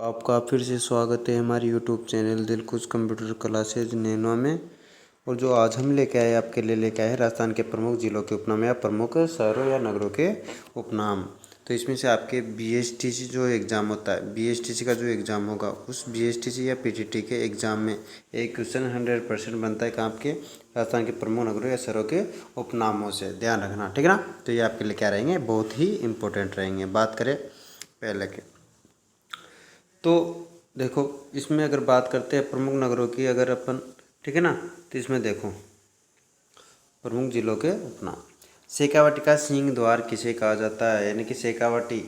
आपका फिर से स्वागत है हमारे YouTube channel Dilkhush computer classes Nainwa में। और जो आज हम लेके आए आपके लिए लेके आए हैं राजस्थान के प्रमुख जिलों के उपनाम या प्रमुख शहरों या नगरों के उपनाम। तो इसमें से आपके बीएसटीसी जो एग्ज़ाम होता है, बीएसटीसी का जो एग्ज़ाम होगा उस बीएसटीसी या पीटीटी के एग्ज़ाम में एक क्वेश्चन 100% बनता है कि आपके राजस्थान के प्रमुख नगरों या शहरों के उपनामों से। ध्यान रखना, ठीक है ना। तो ये आपके लिए क्या रहेंगे, बहुत ही इंपॉर्टेंट रहेंगे। बात करें पहले के, तो देखो इसमें अगर बात करते हैं प्रमुख नगरों की, अगर अपन, ठीक है ना, तो इसमें देखो प्रमुख जिलों के उपनाम। शेखावाटी का सिंह द्वार किसे कहा जाता है, यानी कि शेखावाटी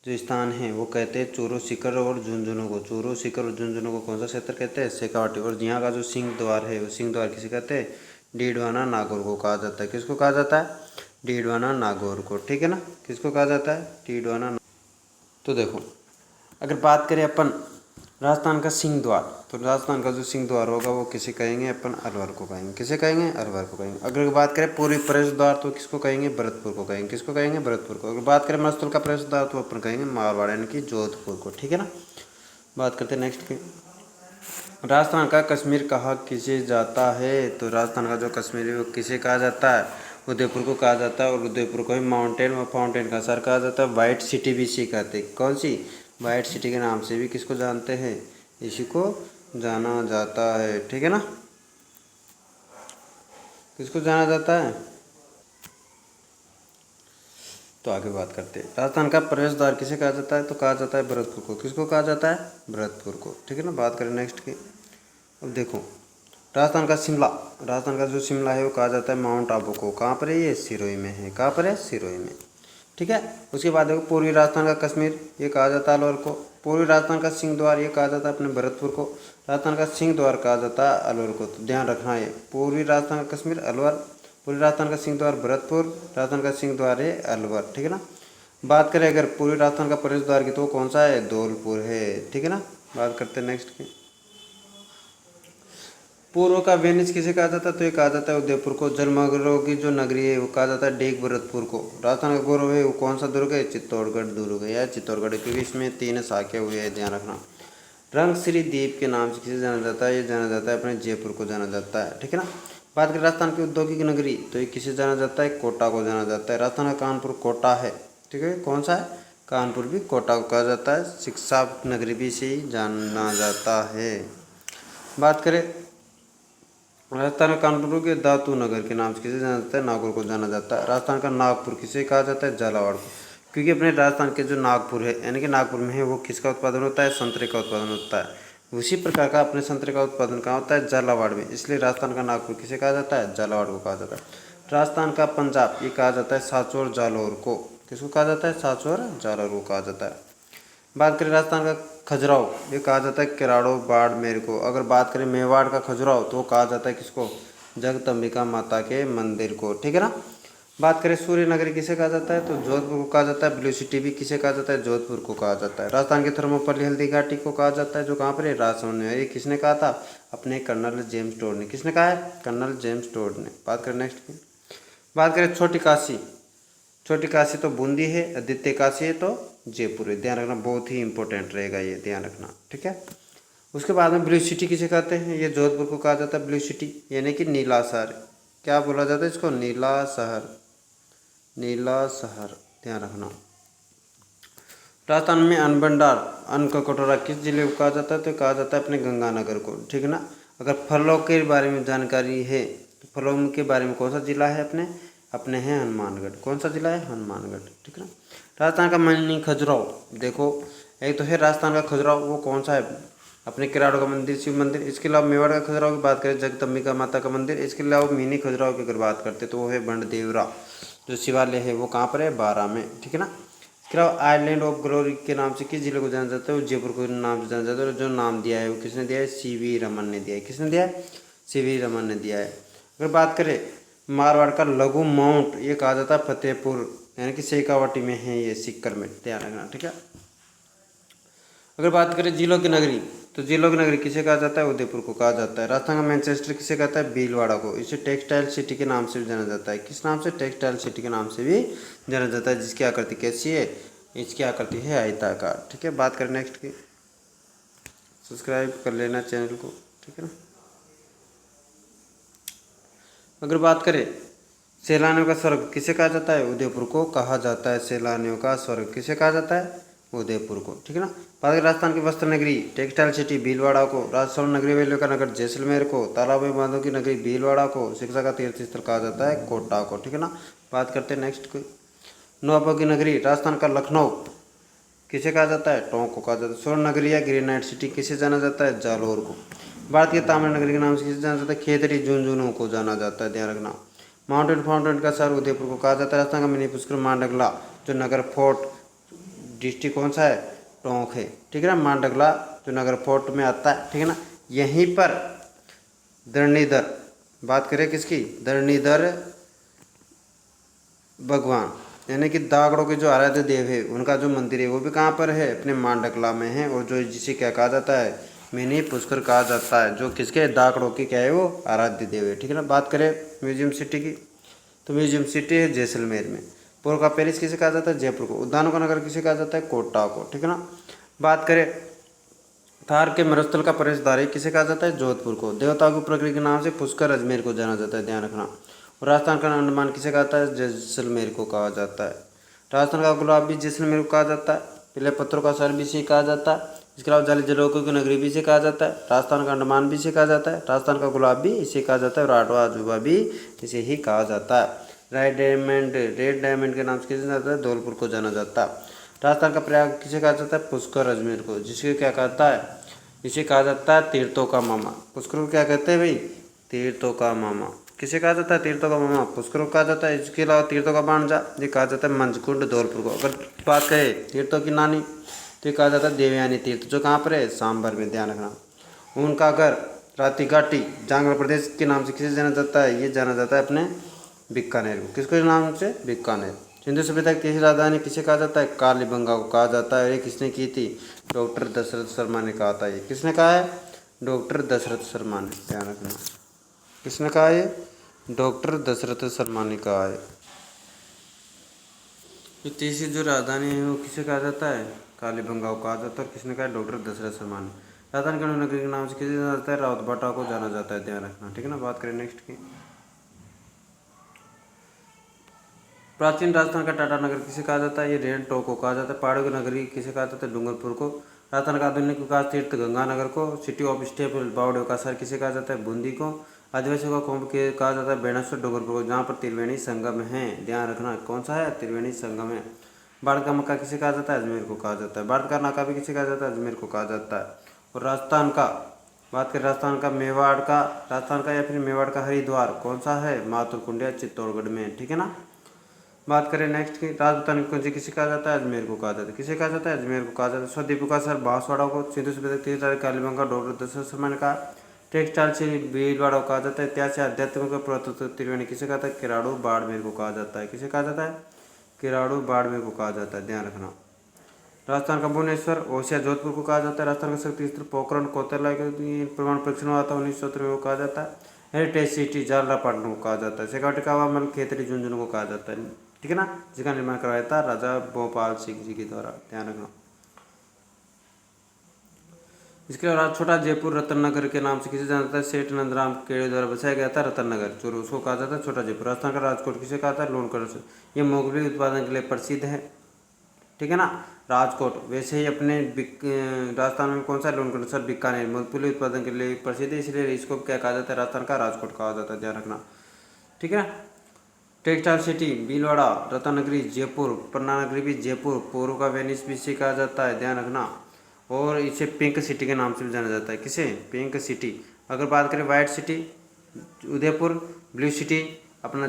जो स्थान है वो कहते हैं चूरू सीकर और झुंझुनू को। चूरू सीकर और झुंझुनू को कौन सा क्षेत्र कहते हैं, शेखावाटी। और यहाँ का जो सिंह द्वार है वो सिंह द्वार किसे कहते हैं, डीडवाना नागौर को कहा जाता है। किसको कहा जाता है, डीडवाना नागौर को, ठीक है ना। किसको कहा जाता है, डीडवाना। तो देखो अगर बात करें अपन राजस्थान का सिंह द्वार, तो राजस्थान का जो सिंह द्वार होगा वो किसे कहेंगे, अपन अलवर को कहेंगे। किसे कहेंगे, अलवर को कहेंगे। अगर बात करें पूर्वी प्रवेश द्वार तो किसको कहेंगे, भरतपुर को कहेंगे। किसको कहेंगे, भरतपुर को। अगर बात करें मरुस्थल का प्रवेश द्वार तो अपन कहेंगे मारवाड़ यानी कि जोधपुर को, ठीक है ना। बात करते हैं नेक्स्ट की, राजस्थान का कश्मीर कहा किसे जाता है, तो राजस्थान का जो कश्मीर है वो किसे कहा जाता है, उदयपुर को कहा जाता है। और उदयपुर को ही माउंटेन व फाउंटेन का शहर कहा जाता है। वाइट सिटी भी इसी कहते हैं। कौन सी, वाइट सिटी के नाम से भी किसको जानते हैं, इसी को जाना जाता है, ठीक है ना। किसको जाना जाता है, तो आगे बात करते हैं। राजस्थान का प्रवेश द्वार किसे कहा जाता है, तो कहा जाता है भरतपुर को। किसको कहा जाता है, भरतपुर को, ठीक है ना। बात करें नेक्स्ट की, अब देखो राजस्थान का शिमला, राजस्थान का जो शिमला है वो कहा जाता है माउंट आबू को। कहाँ पर है, ये सिरोही में है। कहाँ पर है, सिरोही में, ठीक है। उसके बाद देखो पूर्वी राजस्थान का कश्मीर ये कहा जाता है अलवर को। पूर्वी राजस्थान का सिंह द्वार ये कहा जाता है अपने भरतपुर को। राजस्थान का सिंह द्वार कहा जाता है अलवर को। तो ध्यान रखना है, पूर्वी राजस्थान का कश्मीर अलवर, पूर्वी राजस्थान का सिंह द्वार भरतपुर, राजस्थान का सिंह द्वार है अलवर, ठीक है ना। बात करें अगर पूर्वी राजस्थान का प्रवेश द्वार की तो कौन सा है, धौलपुर है, ठीक है ना। बात करते हैं नेक्स्ट की, पूर्व का वेनिस किसे कहा जाता है, तो ये कहा जाता है उदयपुर को। जलमग्रों की जो नगरी है वो कहा जाता है डेग भरतपुर को। राजस्थान का गौरव है वो कौन सा दुर्ग है, चित्तौड़गढ़ दुर्ग है या चित्तौड़गढ़, क्योंकि इसमें 3 शाखे हुए हैं, ध्यान रखना। रंगश्री द्वीप के नाम से किसे जाना जाता है, ये जाना जाता है अपने जयपुर को जाना जाता है, ठीक है ना। बात करें राजस्थान की औद्योगिक नगरी तो ये किसे जाना जाता है, कोटा को जाना जाता है। राजस्थान का कानपुर कोटा है, ठीक है। कौन सा है, कानपुर भी कोटा को कहा जाता है। शिक्षा नगरी भी इसे ही जाना जाता है। बात करें राजस्थान का कानपुर के धातु नगर के नाम से किसे जाना जाता है, नागौर को जाना जाता है। राजस्थान का नागपुर किसे कहा जाता है, झालावाड़ को। क्योंकि अपने राजस्थान के जो नागपुर है यानी कि नागपुर में है वो किसका उत्पादन होता है, संतरे का उत्पादन होता है। उसी प्रकार का अपने संतरे का उत्पादन कहाँ होता है, झालावाड़ में। इसलिए राजस्थान का नागपुर किसे कहा जाता है, झालावाड़ को कहा जाता है। राजस्थान का पंजाब ये कहा जाता है सांचौर जालौर को। किसको कहा जाता है, सांचौर जालौर को कहा जाता है। बात करें राजस्थान का खजुराहो ये कहा जाता है किराड़ो बाड़मेर को। अगर बात करें मेवाड़ का खजुराहो तो कहा जाता है किसको, जगदम्बिका माता के मंदिर को, ठीक है ना। बात करें सूर्य नगरी किसे कहा जाता है, तो जोधपुर को कहा जाता है। ब्लू सिटी भी किसे कहा जाता है, जोधपुर को कहा जाता है। राजस्थान के थर्मोपल्ली हल्दी घाटी को कहा जाता है, जो कहाँ पर है, राजसमंद में। ये किसने कहा था, अपने कर्नल जेम्स टोड ने। किसने कहा है, कर्नल जेम्स टोड ने। बात करें नेक्स्ट की, बात करें छोटी काशी, छोटी काशी तो बूंदी है, आदित्य काशी है तो जयपुर है। ध्यान रखना, बहुत ही इंपॉर्टेंट रहेगा ये, ध्यान रखना, ठीक है। उसके बाद में ब्लू सिटी किसे कहते हैं, ये जोधपुर को कहा जाता है ब्लू सिटी, यानी कि नीला शहर। क्या बोला जाता है इसको, नीला शहर, नीला शहर, ध्यान रखना। राजस्थान में अन्न भंडार, अन्न का कटोरा किस जिले को कहा जाता है, तो कहा जाता है अपने गंगानगर को, ठीक है ना। अगर फलों के बारे में जानकारी है तो फलों के बारे में कौन सा जिला है, अपने हैं हनुमानगढ़। कौन सा जिला है, हनुमानगढ़, ठीक है ना। राजस्थान का मणि खजुराहो देखो, एक तो है राजस्थान का खजुराहो, वो कौन सा है, अपने किराड़ो का मंदिर, शिव मंदिर। इसके अलावा मेवाड़ का खजुराहो की बात करें, जगदम्बिका माता का मंदिर। इसके अलावा मिनी खजुराहो की अगर बात करते तो वो है बंडदेवरा, जो शिवालय है वो कहाँ पर है, बारा में, ठीक है ना। इसके अलावा आइलैंड ऑफ ग्लोरी के नाम से किस जिले को जाना जाता है, वो जयपुर को नाम से जाना जाता है। और जो नाम दिया है वो किसने दिया है, CV रमन ने दिया है। किसने दिया है, CV रमन ने दिया है। अगर बात करें मारवाड़ का लघु माउंट ये कहा जाता है फतेहपुर, यानी कि शेखावाटी में है ये, सिक्कर में, ध्यान रखना, ठीक है। अगर बात करें जिलों की नगरी तो जिलों की नगरी किसे कहा जाता है, उदयपुर को कहा जाता है। राजस्थान का मैनचेस्टर किसे कहता है, भीलवाड़ा को। इसे टेक्सटाइल सिटी के नाम से भी जाना जाता है। किस नाम से, टेक्सटाइल सिटी के नाम से भी जाना जाता है। जिसकी आकृति कैसी है, इसकी आकृति है आयताकार, ठीक है। बात करें नेक्स्ट की, सब्सक्राइब कर लेना चैनल को, ठीक है ना। अगर बात करें सैलानियों का स्वर्ग किसे कहा जाता है, उदयपुर को कहा जाता है। सैलानियों का स्वर्ग किसे कहा जाता है, उदयपुर को, ठीक है ना। बात करें राजस्थान की वस्त्र नगरी टेक्सटाइल सिटी भीलवाड़ा को, राजस्थान नगरी वैल्यू का नगर जैसलमेर को, तालाबों बांधों की नगरी भीलवाड़ा को, शिक्षा का तीर्थ स्थल कहा जाता है कोटा को, ठीक है ना। बात करते हैं नेक्स्ट को, नवाबों की नगरी राजस्थान का लखनऊ किसे कहा जाता है, टोंक को कहा जाता है। स्वर्ण नगरी या ग्रेनाइट सिटी किसे जाना जाता है, जालोर को। भारत के तामिल नगरी के नाम से किसे जाना जाता है, खेतड़ी झुंझुनू को जाना जाता है, ध्यान रखना। माउंटेन फाउंटेन का शहर उदयपुर को कहा जाता है। राजस्थान का मिनी पुष्कर मांडगला जो नगर फोर्ट डिस्ट्रिक्ट कौन सा है, टोंक है, ठीक है ना। मांडगला जो नगर फोर्ट में आता है, ठीक है ना। यहीं पर धरणीधर, बात करें किसकी, धरणीधर भगवान यानी कि दागड़ों के जो आराध्य देव है उनका जो मंदिर है वो भी कहाँ पर है, अपने मांडकला में है। और जो जिसे क्या कहा जाता है, मिनी पुष्कर कहा जाता है, जो किसके, दागड़ों की क्या है, वो आराध्य देव है, ठीक है ना। बात करें म्यूजियम सिटी की, तो म्यूजियम सिटी है जैसलमेर में। पूर्व का पेरिस किसे कहा जाता है, जयपुर को। उद्यानों का नगर किसे कहा जाता है, कोटा को, ठीक है ना। बात करें थार के मरुस्थल का प्रवेशद्वार किसे कहा जाता है, जोधपुर को। देवताओं की प्रकृति के नाम से पुष्कर अजमेर को जाना जाता है, ध्यान रखना। और राजस्थान का अंडमान किसे कहता है, जैसलमेर को कहा जाता है। राजस्थान का गुलाब भी जैसलमेर को कहा जाता है। पीले पत्थरों का शहर भी इसे कहा जाता है। इसके अलावा जल जलोकों की नगरी भी इसे कहा जाता है। राजस्थान का अंडमान भी इसे कहा जाता है। राजस्थान का गुलाब भी इसे कहा जाता है। और आठवां अजूबा भी इसे ही कहा जाता है। रेड डायमंड के नाम से किसे जाना जाता है, धौलपुर को जाना जाता है। राजस्थान का प्रयाग किसे कहा जाता है, पुष्कर अजमेर को, जिसके क्या कहता है, इसे कहा जाता है तीर्थों का मामा। पुष्कर को क्या कहते हैं भाई, तीर्थों का मामा। किसे कहा जाता है, तीर्थों का मामा, पुष्कर को कहा जाता है। इसके अलावा तीर्थों का भांजा ये कहा जाता है मंजकुंड धौलपुर को। अगर बात करें तीर्थों की नानी तो ये कहा जाता है देवयानी तीर्थ, जो कहाँ पर है, सांभर में, ध्यान रखना। उनका घर राती घाटी जांगड़ प्रदेश के नाम से किसे जाना जाता है, ये जाना जाता है अपने बीकानेर को। किसके नाम से, बीकानेर। सिंधु सभ्यता की तीसरी राजधानी किसे कहा जाता है, कालीबंगा को कहा जाता है। ये किसने की थी, डॉक्टर दशरथ शर्मा ने कहा था। ये किसने कहा है, डॉक्टर दशरथ शर्मा ने, ध्यान रखना। किसने कहा है, डॉक्टर दशरथ शर्मा ने कहा है। जो तीसरी जो राजधानी है वो किसे कहा जाता है, कालीबंगा को कहा जाता है। और किसने कहा है, डॉक्टर दशरथ शर्मा ने। राजधानी के नगरी के नाम से किसे जाना जाता है, रावतबाटा को जाना जाता है, ध्यान रखना, ठीक है ना। बात करें नेक्स्ट की, प्राचीन राजस्थान का टाटा नगर किसे कहा जाता है, ये रेन टोक को कहा जाता है। पहाड़ों की नगरी किसे कहा जाता है, डूंगरपुर को। राजस्थान का आधुनिक विकास तीर्थ गंगानगर को। सिटी ऑफ स्टेपल बावड़े का शहर किसे कहा जाता है, बूंदी को। आदिवासियों का कुंभ के कहा जाता है बेणेश्वर डूंगरपुर को, जहाँ पर त्रिवेणी संगम है, ध्यान रखना। कौन सा है, त्रिवेणी संगम है। भारत का मक्का किसे कहा जाता है, अजमेर को कहा जाता है। भारत का नाका भी किसे कहा जाता है, अजमेर को कहा जाता है। और राजस्थान का बात करें, राजस्थान का या फिर मेवाड़ का हरिद्वार कौन सा है, माथुर चित्तौड़गढ़ में, ठीक है ना। बात करें नेक्स्ट की, राजस्थान को किसे कहा जाता है, अजमेर को कहा जाता है। किसे कहा जाता है, अजमेर को कहा जाता है। स्वद्वीप का सर बांसवाड़ा को। सिंधु सभ्यता कालीबंगा डॉक्टर दशरथ शर्मा ने कहा। टेक्सटाइल से भीलवाड़ा को कहा जाता है। इतिहास से अध्यात्म का पुरातत्व त्रिवेणी किसे कहा जाता है, किराड़ू बाड़मेर को कहा जाता है। किसे कहा जाता है, किराड़ू बाड़मेर को कहा जाता है, ध्यान रखना। राजस्थान का भुवनेश्वर ओसिया जोधपुर को कहा जाता है। राजस्थान का शक्ति स्थल पोखरण कोतला के प्रमाण परीक्षण हुआ था 1917 में, को कहा जाता है। हेरिटेज सिटी जालरापाटन को कहा जाता है। शेखावटी का हवामहल खेतड़ी झुंझुनू को कहा जाता है, ठीक है ना। जिसका निर्माण करवाया था राजा भोपाल सिंह जी के द्वारा, ध्यान रखना। इसके अलावा छोटा जयपुर रतननगर के नाम से किसे जाना जाता है, सेठ नंदराम केड़े द्वारा बसाया गया था रतननगर, जो उसको कहा जाता है छोटा जयपुर। राजस्थान का राजकोट किसे कहा था, लोनकर से। ये मोगली उत्पादन के लिए प्रसिद्ध है, ठीक है ना। राजकोट वैसे ही अपने राजस्थान में कौन सा, लोनकर सर बीकानेर मूंगफली उत्पादन के लिए प्रसिद्ध है, इसलिए इसको क्या कहा जाता है, राजस्थान का राजकोट कहा जाता है, ध्यान रखना, ठीक है। टेक्सटाइल सिटी भीलवाड़ा, रत्ननगरी जयपुर, पन्ना नगरी भी जयपुर, पूर्व का वेनिस भी इसे कहा जाता है, ध्यान रखना। और इसे पिंक सिटी के नाम से भी जाना जाता है, किसे, पिंक सिटी। अगर बात करें white city Udaipur, blue city अपना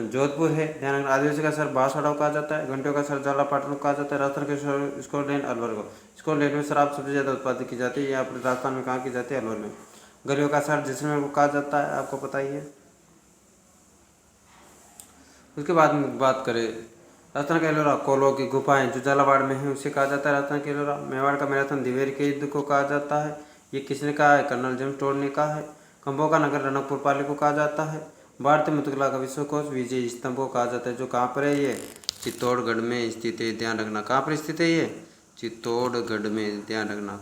जोधपुर है, ध्यान रखना। आदिवासी का शहर बांसवाड़ा को कहा जाता है। घंटियों का शहर जालरापाटन को कहा जाता है। राजस्थान के शहर स्कॉटलैंड अलवर को। स्कॉटलैंड में शराब सबसे ज़्यादा उत्पादित की जाती है, यहाँ पर राजस्थान में कहाँ की जाती है, अलवर में। गलियों का शहर जैसलमेर को कहा जाता है, आपको पता ही है। उसके बाद में बात करें राजस्थान का एलोरा, कोलो की गुफाएं जो झालावाड़ में है उसे कहा जाता है राजस्थान के एलोरा। मेवाड़ का मैराथन दिवेर के युद्ध को कहा जाता है, ये किसने कहा है, कर्नल जेम्स टोड ने कहा है। खंभों का नगर रणकपुर पाली को कहा जाता है। भारतीय मुद्रा का विश्वकोश विजय स्तंभ को कहा जाता है, जो कहाँ पर है, ये चित्तौड़गढ़ में स्थित है, ध्यान रखना। कहाँ पर स्थित है ये, चित्तौड़गढ़ में, ध्यान रखना।